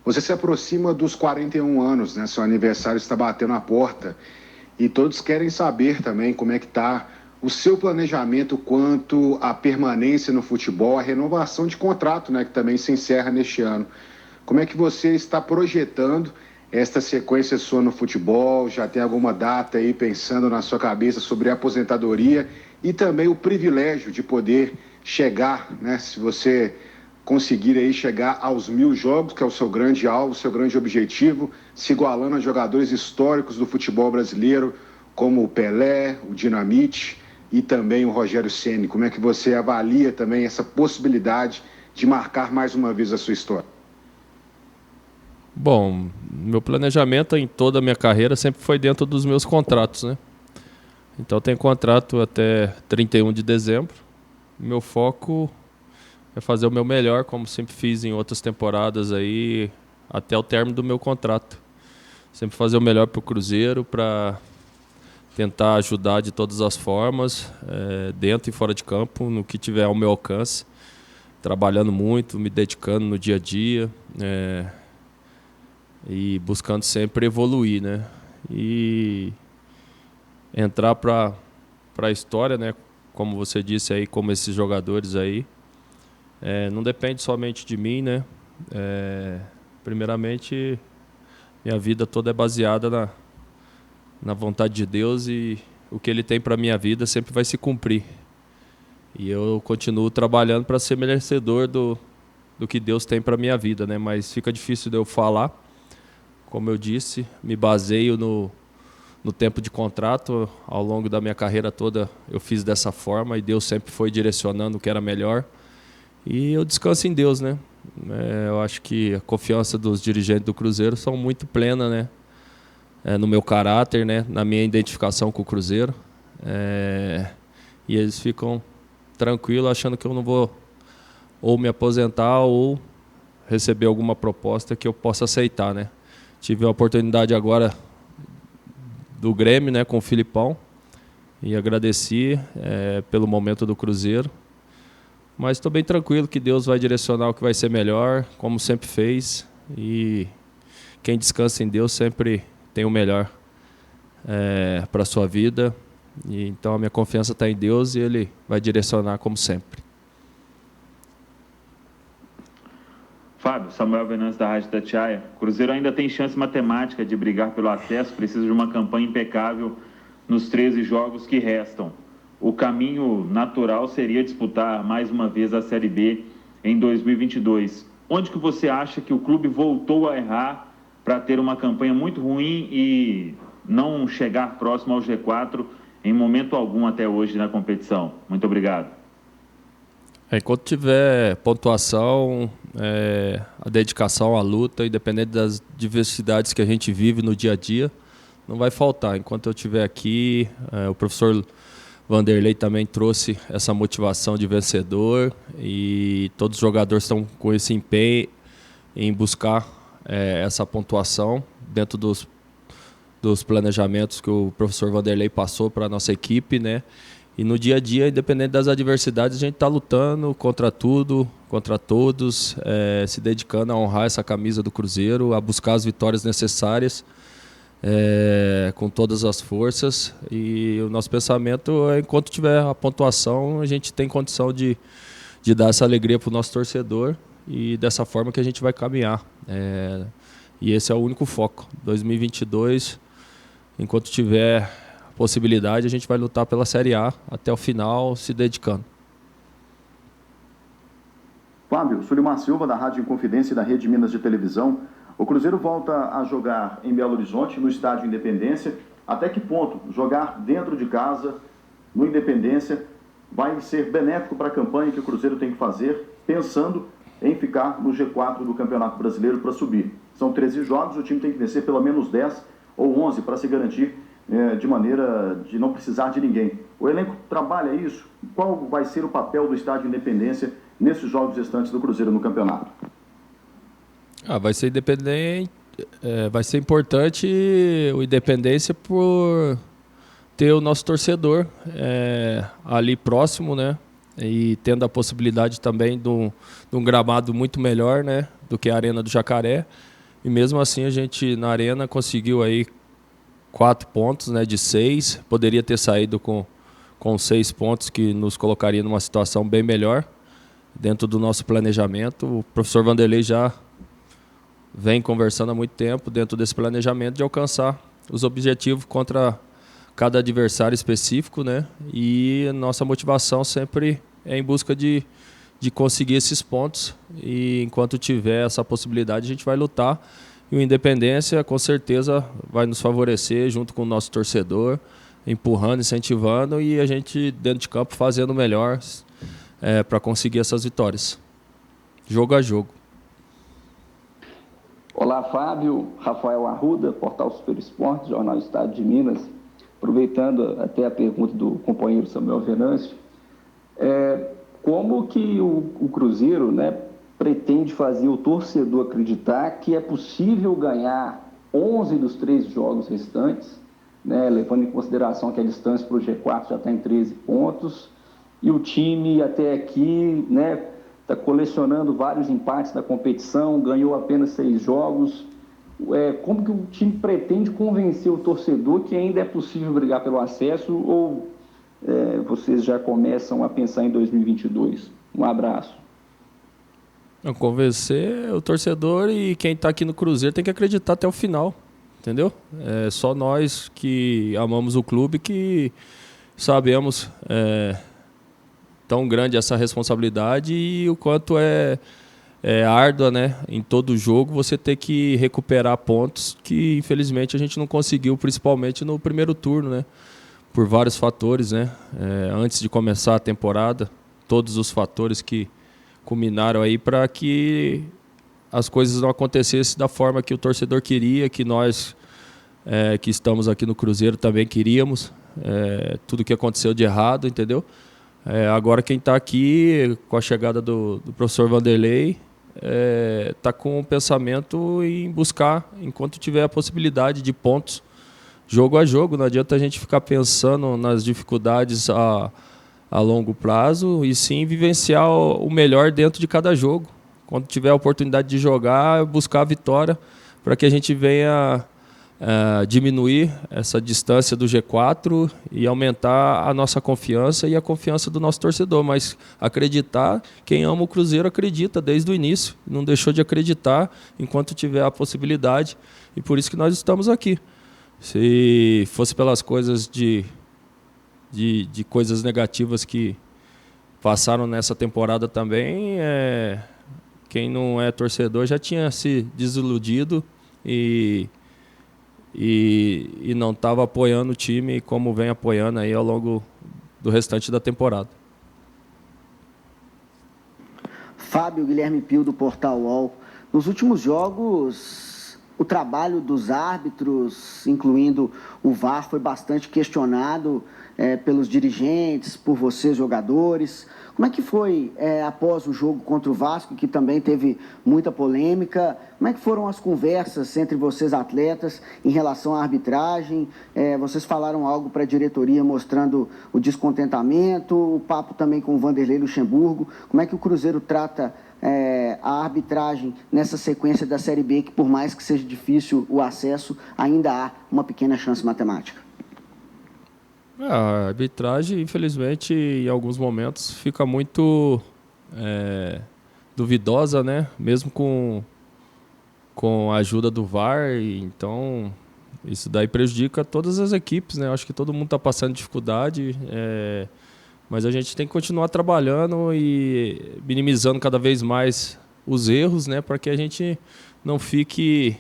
Você se aproxima dos 41 anos, né? Seu aniversário está batendo a porta e todos querem saber também como é que está o seu planejamento quanto à permanência no futebol, a renovação de contrato, né? Que também se encerra neste ano. Como é que você está projetando esta sequência sua no futebol? Já tem alguma data aí pensando na sua cabeça sobre a aposentadoria e também o privilégio de poder chegar, né? Se você conseguir aí chegar aos 1.000 jogos, que é o seu grande alvo, o seu grande objetivo, se igualando a jogadores históricos do futebol brasileiro, como o Pelé, o Dinamite e também o Rogério Ceni. Como é que você avalia também essa possibilidade de marcar mais uma vez a sua história? Bom, meu planejamento em toda a minha carreira sempre foi dentro dos meus contratos, né? Então tem contrato até 31 de dezembro. Meu foco é fazer o meu melhor, como sempre fiz em outras temporadas aí, até o término do meu contrato. Sempre fazer o melhor para o Cruzeiro, para tentar ajudar de todas as formas, dentro e fora de campo, no que tiver ao meu alcance. Trabalhando muito, me dedicando no dia a dia, e buscando sempre evoluir, né? E entrar para a história, né? Como você disse aí, como esses jogadores aí, não depende somente de mim, né? Primeiramente, minha vida toda é baseada na vontade de Deus e o que Ele tem para minha vida sempre vai se cumprir. E eu continuo trabalhando para ser merecedor do que Deus tem para minha vida, né? Mas fica difícil de eu falar. Como eu disse, me baseio no tempo de contrato. Ao longo da minha carreira toda eu fiz dessa forma e Deus sempre foi direcionando o que era melhor. E eu descanso em Deus, né? Eu acho que a confiança dos dirigentes do Cruzeiro são muito plena, né? No meu caráter, né? Na minha identificação com o Cruzeiro. E eles ficam tranquilos achando que eu não vou ou me aposentar ou receber alguma proposta que eu possa aceitar, né? Tive a oportunidade agora do Grêmio, né, com o Filipão, e agradeci pelo momento do Cruzeiro. Mas estou bem tranquilo que Deus vai direcionar o que vai ser melhor, como sempre fez. E quem descansa em Deus sempre tem o melhor para a sua vida. E então a minha confiança está em Deus e Ele vai direcionar como sempre. Fábio, Samuel Venâncio da Rádio Itatiaia. O Cruzeiro ainda tem chance matemática de brigar pelo acesso, precisa de uma campanha impecável nos 13 jogos que restam. O caminho natural seria disputar mais uma vez a Série B em 2022. Onde que você acha que o clube voltou a errar para ter uma campanha muito ruim e não chegar próximo ao G4 em momento algum até hoje na competição? Muito obrigado. Enquanto tiver pontuação, a dedicação à luta, independente das diversidades que a gente vive no dia a dia, não vai faltar. Enquanto eu estiver aqui, o professor Vanderlei também trouxe essa motivação de vencedor e todos os jogadores estão com esse empenho em buscar essa pontuação dentro dos planejamentos que o professor Vanderlei passou para a nossa equipe, né? E no dia a dia, independente das adversidades, a gente está lutando contra tudo, contra todos, se dedicando a honrar essa camisa do Cruzeiro, a buscar as vitórias necessárias, com todas as forças. E o nosso pensamento é, enquanto tiver a pontuação, a gente tem condição de dar essa alegria para o nosso torcedor e dessa forma que a gente vai caminhar. E esse é o único foco. 2022, enquanto tiver possibilidade, a gente vai lutar pela Série A até o final, se dedicando. Fábio, Sulimar Silva, da Rádio Inconfidência e da Rede Minas de Televisão. O Cruzeiro volta a jogar em Belo Horizonte, no Estádio Independência. Até que ponto jogar dentro de casa, no Independência, vai ser benéfico para a campanha que o Cruzeiro tem que fazer, pensando em ficar no G4 do Campeonato Brasileiro para subir? São 13 jogos, o time tem que vencer pelo menos 10 ou 11 para se garantir de maneira de não precisar de ninguém. O elenco trabalha isso? Qual vai ser o papel do Estádio Independência nesses jogos restantes do Cruzeiro no campeonato? Vai ser independente, vai ser importante o Independência por ter o nosso torcedor ali próximo, né? E tendo a possibilidade também de um gramado muito melhor, né, do que a Arena do Jacaré. E mesmo assim a gente na Arena conseguiu aí 4 pontos, né, de 6. Poderia ter saído com 6 pontos, que nos colocaria numa situação bem melhor dentro do nosso planejamento. O professor Vanderlei já vem conversando há muito tempo dentro desse planejamento de alcançar os objetivos contra cada adversário específico, né? E nossa motivação sempre é em busca de conseguir esses pontos, e enquanto tiver essa possibilidade a gente vai lutar, e o Independência com certeza vai nos favorecer junto com o nosso torcedor, empurrando, incentivando, e a gente dentro de campo fazendo o melhor para conseguir essas vitórias, jogo a jogo. Olá, Fábio. Rafael Arruda, Portal Super Esporte, Jornal Estado de Minas. Aproveitando até a pergunta do companheiro Samuel Venâncio, como que o Cruzeiro, né, pretende fazer o torcedor acreditar que é possível ganhar 11 dos 13 jogos restantes, né, levando em consideração que a distância para o G4 já está em 13 pontos, e o time até aqui, né, está colecionando vários empates na competição, ganhou apenas 6 jogos. Como que o time pretende convencer o torcedor que ainda é possível brigar pelo acesso, ou vocês já começam a pensar em 2022? Um abraço. Convencer o torcedor, e quem está aqui no Cruzeiro tem que acreditar até o final, entendeu? É só nós que amamos o clube que sabemos tão grande essa responsabilidade e o quanto é árdua, né? Em todo jogo você ter que recuperar pontos que infelizmente a gente não conseguiu, principalmente no primeiro turno, né? Por vários fatores, né? Antes de começar a temporada, todos os fatores que culminaram aí para que as coisas não acontecessem da forma que o torcedor queria, que nós que estamos aqui no Cruzeiro também queríamos, tudo que aconteceu de errado, entendeu? Agora quem está aqui com a chegada do professor Vanderlei está com o pensamento em buscar, enquanto tiver a possibilidade de pontos, jogo a jogo. Não adianta a gente ficar pensando nas dificuldades a longo prazo, e sim vivenciar o melhor dentro de cada jogo. Quando tiver a oportunidade de jogar, buscar a vitória para que a gente venha diminuir essa distância do G4 e aumentar a nossa confiança e a confiança do nosso torcedor. Mas acreditar, quem ama o Cruzeiro acredita desde o início, não deixou de acreditar enquanto tiver a possibilidade, e por isso que nós estamos aqui. Se fosse pelas coisas de coisas negativas que passaram nessa temporada também, quem não é torcedor já tinha se desiludido e não estava apoiando o time como vem apoiando aí ao longo do restante da temporada. Fábio Guilherme Pio, do Portal UOL. Nos últimos jogos, o trabalho dos árbitros, incluindo o VAR, foi bastante questionado pelos dirigentes, por vocês, jogadores. Como é que foi após o jogo contra o Vasco, que também teve muita polêmica? Como é que foram as conversas entre vocês, atletas, em relação à arbitragem? Vocês falaram algo para a diretoria mostrando o descontentamento, o papo também com o Vanderlei Luxemburgo. Como é que o Cruzeiro trata a arbitragem nessa sequência da Série B, que por mais que seja difícil o acesso, ainda há uma pequena chance matemática? A arbitragem, infelizmente, em alguns momentos fica muito duvidosa, né? Mesmo com a ajuda do VAR. Então, isso daí prejudica todas as equipes, né? Acho que todo mundo está passando dificuldade, mas a gente tem que continuar trabalhando e minimizando cada vez mais os erros, né? Para que a gente não fique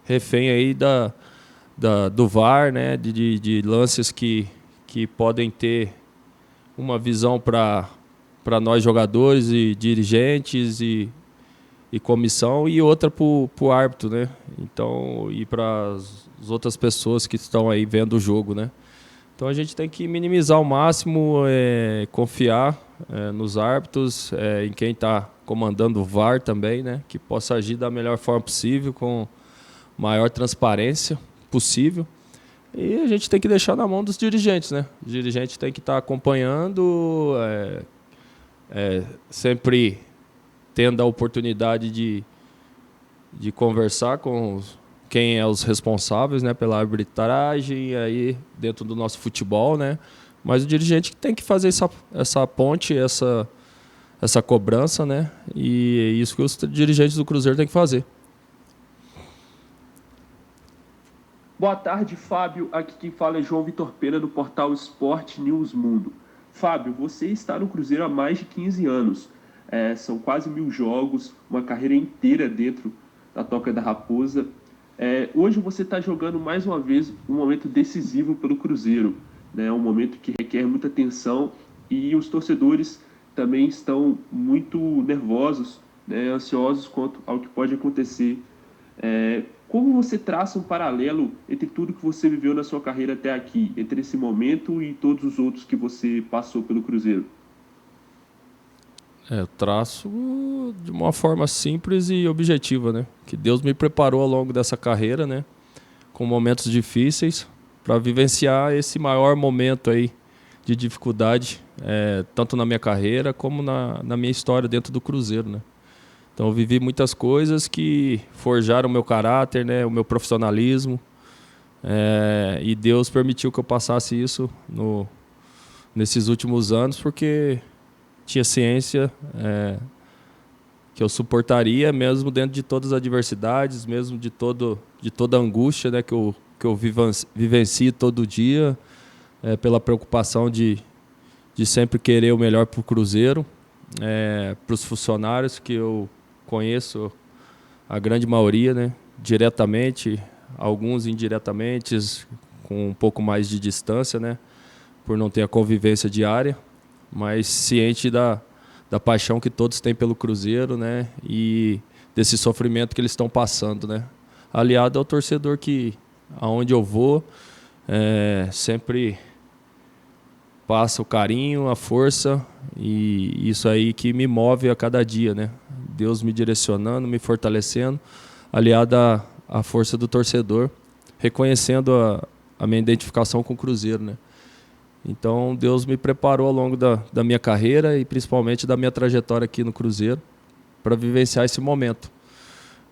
refém aí do VAR, né? De lances que podem ter uma visão para nós jogadores e dirigentes e comissão, e outra para o árbitro, né? Então, e para as outras pessoas que estão aí vendo o jogo, né? Então a gente tem que minimizar ao máximo, confiar nos árbitros, em quem está comandando o VAR também, né? Que possa agir da melhor forma possível, com maior transparência possível. E a gente tem que deixar na mão dos dirigentes, né? Os dirigentes têm que estar acompanhando, sempre tendo a oportunidade de conversar com quem é os responsáveis, né, pela arbitragem aí dentro do nosso futebol, né? Mas o dirigente tem que fazer essa ponte, essa cobrança, né? E é isso que os dirigentes do Cruzeiro têm que fazer. Boa tarde, Fábio. Aqui quem fala é João Vitor Pena, do portal Sport News Mundo. Fábio, você está no Cruzeiro há mais de 15 anos. São quase 1000 jogos, uma carreira inteira dentro da Toca da Raposa. Hoje você está jogando mais uma vez um momento decisivo pelo Cruzeiro, né? Um momento que requer muita atenção e os torcedores também estão muito nervosos, né? Ansiosos quanto ao que pode acontecer. Como você traça um paralelo entre tudo que você viveu na sua carreira até aqui, entre esse momento e todos os outros que você passou pelo Cruzeiro? Eu traço de uma forma simples e objetiva, né? Que Deus me preparou ao longo dessa carreira, né? Com momentos difíceis para vivenciar esse maior momento aí de dificuldade, tanto na minha carreira como na minha história dentro do Cruzeiro, né? Então eu vivi muitas coisas que forjaram o meu caráter, né? O meu profissionalismo, e Deus permitiu que eu passasse isso nesses últimos anos, porque tinha ciência que eu suportaria mesmo dentro de todas as adversidades, mesmo de toda a angústia, né, que eu vivencio todo dia, pela preocupação de sempre querer o melhor para o Cruzeiro, para os funcionários que eu conheço, a grande maioria, né, diretamente, alguns indiretamente, com um pouco mais de distância, né, por não ter a convivência diária, mas ciente da paixão que todos têm pelo Cruzeiro, né, e desse sofrimento que eles estão passando, né, aliado ao torcedor que, aonde eu vou, sempre passa o carinho, a força, e isso aí que me move a cada dia, né, Deus me direcionando, me fortalecendo, aliado à força do torcedor, reconhecendo a minha identificação com o Cruzeiro, né. Então, Deus me preparou ao longo da minha carreira e principalmente da minha trajetória aqui no Cruzeiro para vivenciar esse momento.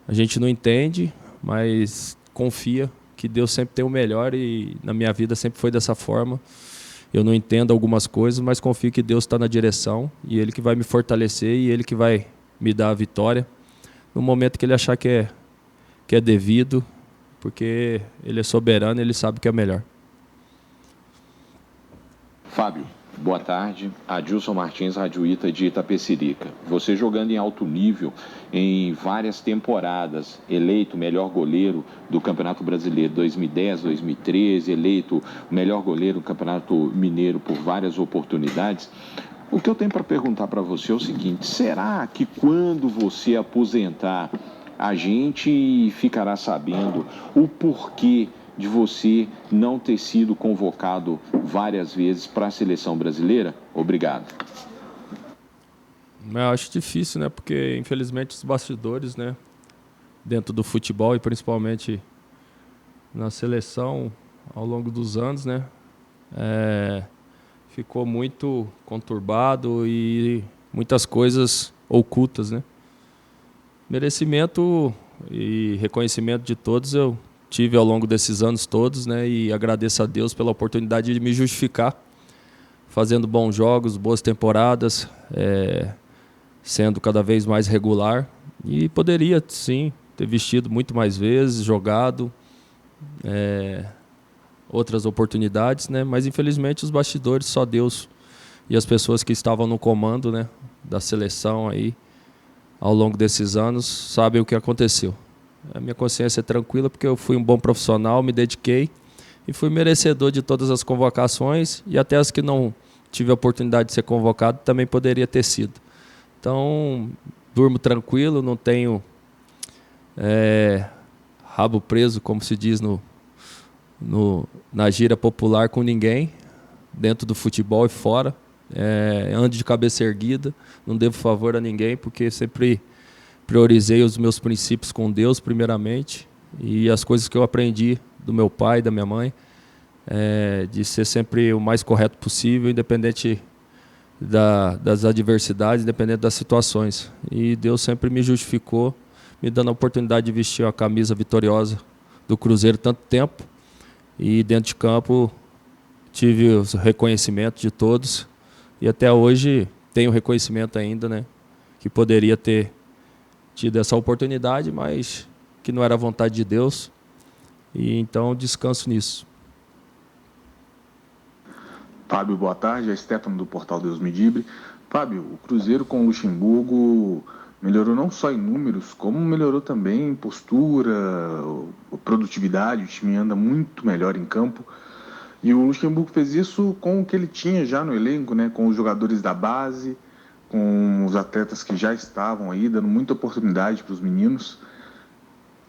A gente não entende, mas confia que Deus sempre tem o melhor e na minha vida sempre foi dessa forma. Eu não entendo algumas coisas, mas confio que Deus está na direção e Ele que vai me fortalecer e Ele que vai me dar a vitória no momento que Ele achar que é devido, porque Ele é soberano e Ele sabe o que é melhor. Fábio, boa tarde. Adilson Martins, Rádio Ita de Itapecerica. Você jogando em alto nível em várias temporadas, eleito melhor goleiro do Campeonato Brasileiro 2010, 2013, eleito melhor goleiro do Campeonato Mineiro por várias oportunidades. O que eu tenho para perguntar para você é o seguinte: será que quando você aposentar, a gente ficará sabendo o porquê de você não ter sido convocado várias vezes para a seleção brasileira? Obrigado. Eu acho difícil, né? Porque, infelizmente, os bastidores, né, dentro do futebol e principalmente na seleção, ao longo dos anos, né, ficou muito conturbado e muitas coisas ocultas, né? Merecimento e reconhecimento de todos eu tive ao longo desses anos todos, né, e agradeço a Deus pela oportunidade de me justificar, fazendo bons jogos, boas temporadas, sendo cada vez mais regular, e poderia, sim, ter vestido muito mais vezes, jogado, outras oportunidades, né, mas infelizmente os bastidores, só Deus e as pessoas que estavam no comando, né, da seleção aí, ao longo desses anos, sabem o que aconteceu. A minha consciência é tranquila porque eu fui um bom profissional, me dediquei e fui merecedor de todas as convocações e até as que não tive a oportunidade de ser convocado também poderia ter sido. Então, durmo tranquilo, não tenho rabo preso, como se diz na gíria popular, com ninguém, dentro do futebol e fora. Ando de cabeça erguida, não devo favor a ninguém, porque sempre priorizei os meus princípios com Deus primeiramente e as coisas que eu aprendi do meu pai, da minha mãe, de ser sempre o mais correto possível, independente das adversidades, independente das situações. E Deus sempre me justificou, me dando a oportunidade de vestir a camisa vitoriosa do Cruzeiro tanto tempo. E dentro de campo tive o reconhecimento de todos. E até hoje tenho reconhecimento ainda, né? Que poderia ter tido essa oportunidade, mas que não era a vontade de Deus. E então descanso nisso. Fábio, boa tarde. É Stefano do Portal Deus Me Dibre. Fábio, o Cruzeiro com o Luxemburgo melhorou não só em números, como melhorou também em postura, produtividade. O time anda muito melhor em campo. E o Luxemburgo fez isso com o que ele tinha já no elenco, né? Com os jogadores da base, com os atletas que já estavam aí, dando muita oportunidade para os meninos.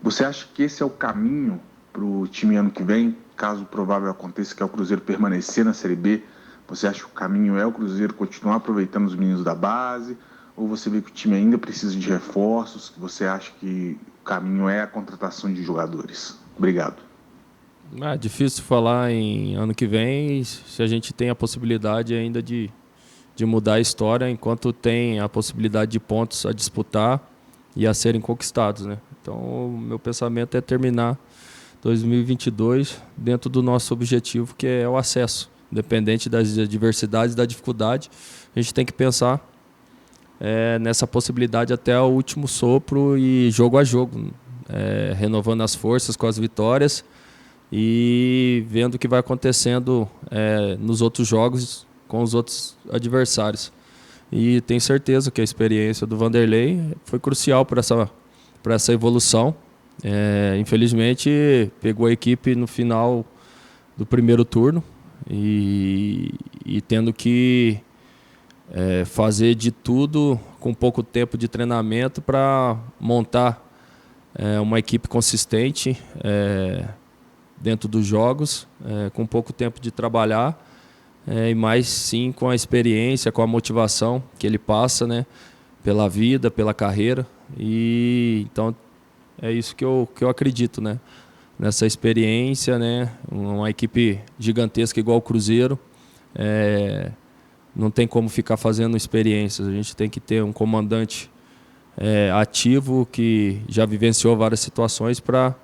Você acha que esse é o caminho para o time ano que vem, caso provável aconteça que é o Cruzeiro permanecer na Série B? Você acha que o caminho é o Cruzeiro continuar aproveitando os meninos da base? Ou você vê que o time ainda precisa de reforços? Você acha que o caminho é a contratação de jogadores? Obrigado. É difícil falar em ano que vem se a gente tem a possibilidade ainda de mudar a história, enquanto tem a possibilidade de pontos a disputar e a serem conquistados, né? Então, o meu pensamento é terminar 2022 dentro do nosso objetivo, que é o acesso. Independente das adversidades e da dificuldade, a gente tem que pensar nessa possibilidade até o último sopro e jogo a jogo, renovando as forças com as vitórias e vendo o que vai acontecendo nos outros jogos com os outros adversários. E tenho certeza que a experiência do Vanderlei foi crucial para essa evolução. Infelizmente, pegou a equipe no final do primeiro turno e tendo que fazer de tudo com pouco tempo de treinamento para montar uma equipe consistente dentro dos jogos, com pouco tempo de trabalhar, e mais sim com a experiência, com a motivação que ele passa, né, pela vida, pela carreira. E então é isso que eu acredito, né, nessa experiência, né, uma equipe gigantesca igual o Cruzeiro, não tem como ficar fazendo experiências. A gente tem que ter um comandante ativo que já vivenciou várias situações para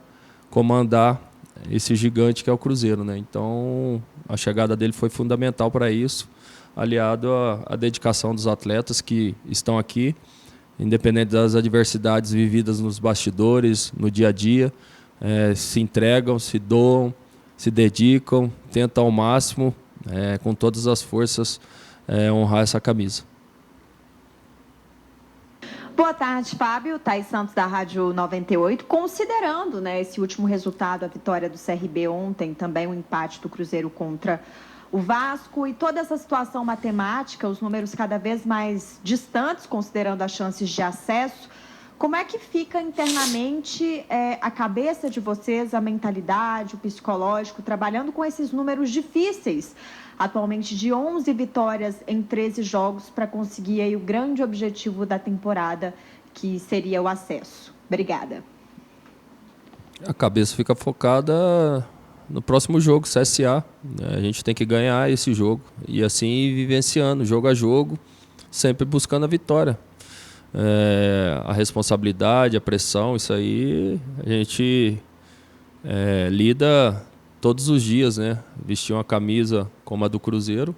comandar esse gigante que é o Cruzeiro, né? Então a chegada dele foi fundamental para isso, aliado à dedicação dos atletas que estão aqui, independente das adversidades vividas nos bastidores, no dia a dia, se entregam, se doam, se dedicam, tentam ao máximo, com todas as forças, honrar essa camisa. Boa tarde, Fábio. Thaís Santos, da Rádio 98. Considerando, né, esse último resultado, a vitória do CRB ontem, também o empate do Cruzeiro contra o Vasco e toda essa situação matemática, os números cada vez mais distantes, considerando as chances de acesso, como é que fica internamente a cabeça de vocês, a mentalidade, o psicológico, trabalhando com esses números difíceis, atualmente de 11 vitórias em 13 jogos, para conseguir aí o grande objetivo da temporada, que seria o acesso? Obrigada. A cabeça fica focada no próximo jogo, CSA. A gente tem que ganhar esse jogo e assim ir vivenciando, jogo a jogo, sempre buscando a vitória. A responsabilidade, a pressão, isso aí a gente lida todos os dias, né? Vestir uma camisa como a do Cruzeiro,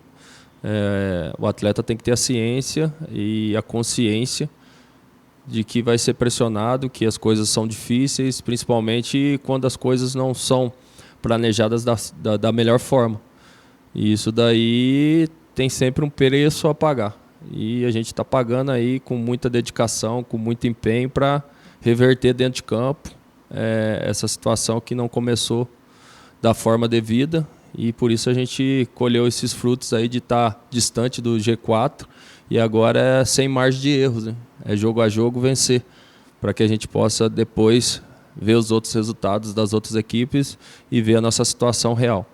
o atleta tem que ter a ciência e a consciência de que vai ser pressionado, que as coisas são difíceis, principalmente quando as coisas não são planejadas da melhor forma. E isso daí tem sempre um preço a pagar. E a gente está pagando aí com muita dedicação, com muito empenho para reverter dentro de campo essa situação que não começou da forma devida. E por isso a gente colheu esses frutos aí de estar distante do G4 e agora é sem margem de erros, né? É jogo a jogo vencer, para que a gente possa depois ver os outros resultados das outras equipes e ver a nossa situação real.